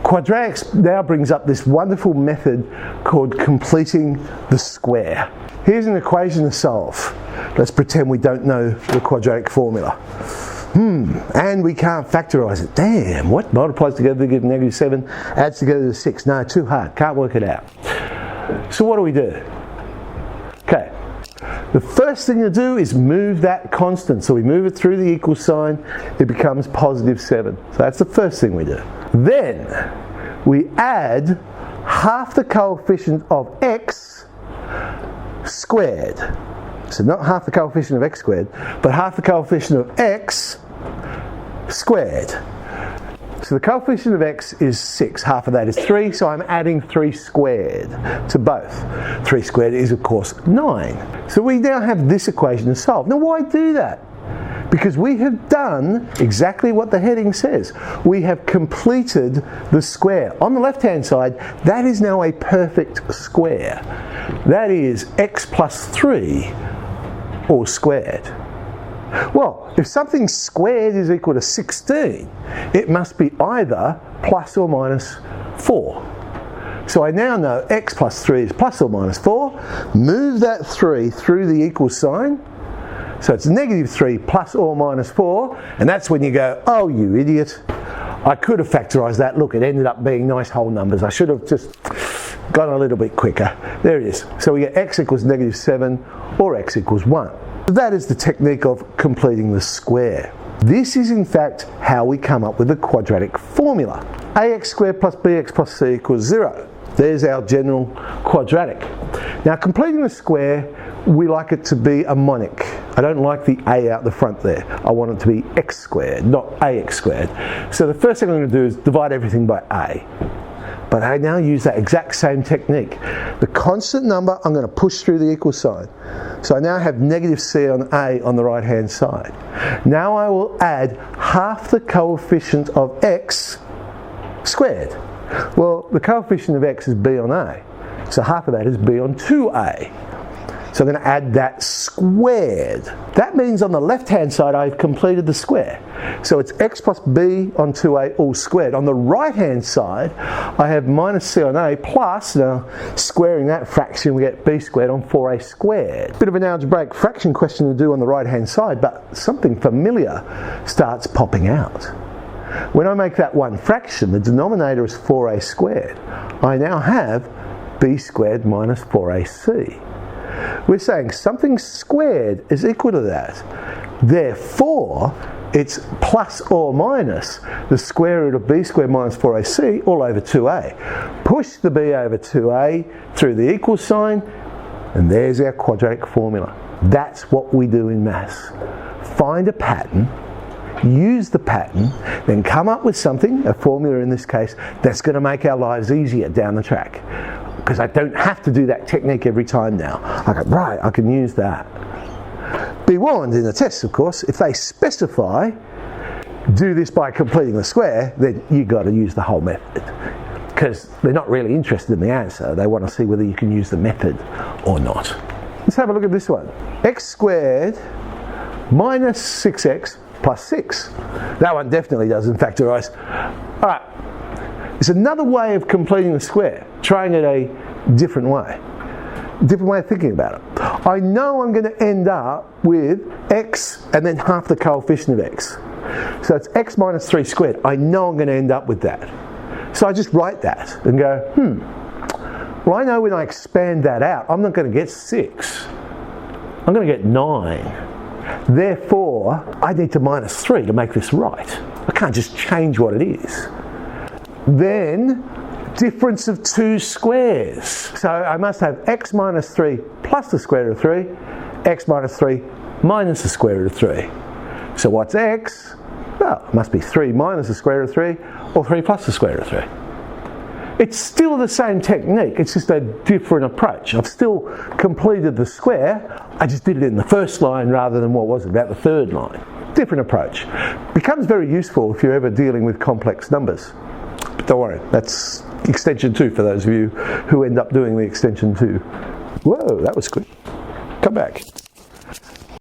Quadratics now brings up this wonderful method called completing the square. Here's an equation to solve. Let's pretend we don't know the quadratic formula. And we can't factorise it. Damn, what multiplies together to give -7, adds together to 6? No, too hard, can't work it out. So what do? Okay, the first thing to do is move that constant. So we move it through the equal sign, it becomes +7. So that's the first thing we do. Then we add half the coefficient of x squared. So not half the coefficient of x squared, but half the coefficient of x squared. So the coefficient of x is 6, half of that is 3, so I'm adding 3 squared to both. 3 squared is of course 9. So we now have this equation to solve. Now why do that? Because we have done exactly what the heading says. We have completed the square. On the left hand side, that is now a perfect square. That is x plus 3 all squared. Well, if something squared is equal to 16, it must be either plus or minus 4. So I now know x plus 3 is plus or minus 4. Move that 3 through the equal sign. So it's -3 plus or minus 4. And that's when you go, oh, you idiot. I could have factorised that. Look, it ended up being nice whole numbers. I should have just gone a little bit quicker. There it is. So we get x equals -7 or x equals 1. That is the technique of completing the square. This is in fact how we come up with the quadratic formula. ax squared plus bx plus c equals 0. There's our general quadratic. Now completing the square, we like it to be a monic. I don't like the a out the front there. I want it to be x squared, not ax squared. So the first thing I'm going to do is divide everything by a. But I now use that exact same technique. The constant number I'm going to push through the equal sign. So I now have -c on a on the right hand side. Now I will add half the coefficient of x squared. Well, the coefficient of x is b on a. So half of that is b on 2a. So I'm going to add that squared. That means on the left hand side I've completed the square. So it's x plus b on 2a all squared. On the right hand side I have -c on a plus, now squaring that fraction we get b squared on 4a squared. Bit of an algebraic fraction question to do on the right hand side, but something familiar starts popping out. When I make that one fraction, the denominator is 4a squared. I now have b squared minus 4ac. We're saying something squared is equal to that. Therefore, it's plus or minus the square root of b squared minus 4ac all over 2a. Push the b over 2a through the equal sign, and there's our quadratic formula. That's what we do in maths. Find a pattern, use the pattern, then come up with something, a formula in this case, that's going to make our lives easier down the track. Because I don't have to do that technique every time now. I go, right, I can use that. Be warned in the test, of course, if they specify do this by completing the square, then you've got to use the whole method. Because they're not really interested in the answer, they want to see whether you can use the method or not. Let's have a look at this one. X squared minus 6x plus 6. That one definitely doesn't factorise. Alright. It's another way of completing the square, trying it a different way of thinking about it. I know I'm going to end up with x and then half the coefficient of x. So it's x minus 3 squared. I know I'm going to end up with that. So I just write that and go, well I know when I expand that out, I'm not going to get 6. I'm going to get 9. Therefore, I need to minus 3 to make this right. I can't just change what it is. Then, difference of 2 squares. So I must have x minus 3 plus the square root of 3, x minus 3 minus the square root of 3. So what's x? Well, it must be 3 minus the square root of 3, or 3 plus the square root of 3. It's still the same technique, it's just a different approach. I've still completed the square, I just did it in the first line rather than what was it, about the third line. Different approach. Becomes very useful if you're ever dealing with complex numbers. But don't worry, that's extension 2 for those of you who end up doing the extension 2. Whoa, that was quick. Come back.